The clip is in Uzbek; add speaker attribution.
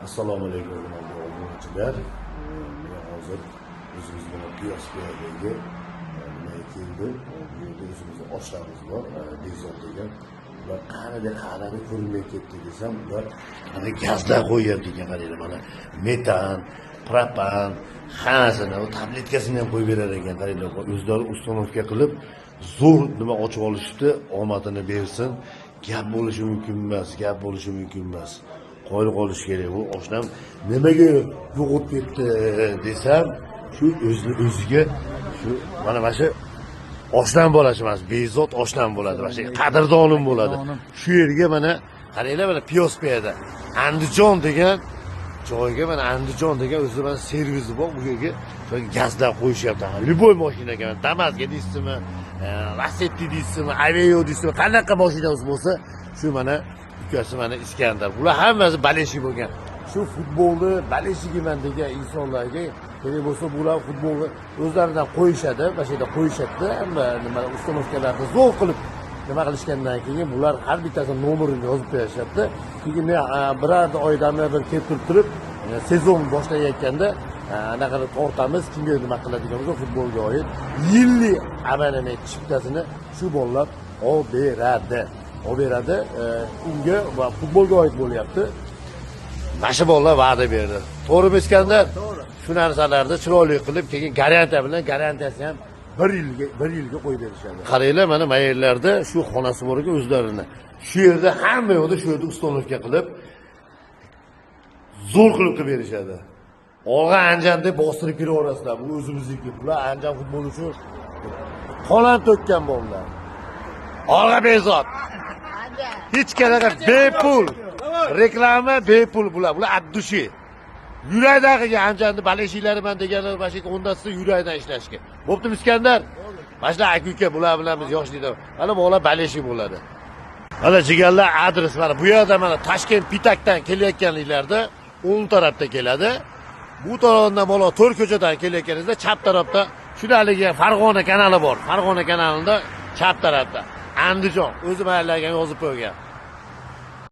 Speaker 1: Assalomu alaykum hurmatli obunachilar. Hozir o'zimizning Piyosberdagi nimaga keldim. Bu yerda o'zimizning oshlarimiz bor, bezot degan. Ular qanday ko'rinmay ketdi desam, ular mana gazlar qo'yyapti ekan, qaranglar mana metan, propan, hammasini, tabletkasini ham qo'yib berar ekan, qaranglar. O'zlari uстановка qilib zo'r nima ochib olishdi, omadini bersin. Gap bo'lishi mumkin emas. Qo'yib qolish kerak. Bu oshnam nimaga yo'qotib ketdi desam, shu o'ziga shu mana shu oshnam bolasi emas, bezot oshnam bo'ladi, mana shu qadrdonim bo'ladi. Shu yerga mana qaranglar, mana Piyosbeda Andijon degan joyga, mana Andijon degan o'zi mana servisi bor. Bu yerga gazlar qo'yishyapti. Любой mashinaga, Damas'ga deysizmi, Lacetti deysizmi, Aveo deysizmi, qanaqa mashinangiz bo'lsa, shu mana ukasi mana Iskandar. Bular hammasi baleshi bo'lgan. Shu futbolni baleshigiman degan insonlarga kerak bo'lsa, bular futbolni o'zlaridan qo'yishadi, mana shu yerda qo'yishadi. Hamma nima ustanovkalarni zo'r qilib nima qilishgandan keyin bular har bittasi nomerini yozib berishadi. Keyin men biror oydan bir kelib turib, sezon boshlayotganda anaqa tortamiz, kimga nima qiladigan bo'lsa futbolga oid yillik abonament chiptasini shu bolalar olib beradi. Unga va futbolga oid bo'lyapti. Mana bolalar va'da berdi. To'g'rimi Iskandar? To'g'ri. Shu narsalarni chiroyli qilib, keyin garantiyasi ham 1 yilga qo'yib berishadi. Qaranglar, mana mayerlarda shu xonasi bor ekan o'zlarini. Shu yerda hamma yo'qda shu yerda ustanovka qilib zo'r qilib berishadi. Olg'a Anjan deb bostirib kiraverasizlar. Bu o'zimizniki. Bular Anjan futboli uchun qonun to'kkan bolalar. Olg'a bezot. Hech qanaqa bepul. Reklama bepul bular. Bular addushi. Yurakdagi Anjanni baleshiylari men deganlar bashik o'ndasi yurakdan ishlashga. Bo'ptimi Iskandar? Mashla aka bular bilan biz yoshlikda. Mana bola baleshi bo'ladi. Mana jigarlar adres mana bu yerda mana Toshkent Pitakdan kelayotganliklarda o'ng tarafda keladi. Bu tarafdan bola To'r ko'chadan kelayotganingizda chap tarafda shunaligi Farg'ona kanali bor. Farg'ona kanalida chap tarafda Andijon o'zi mahallaga yozib qo'ygan.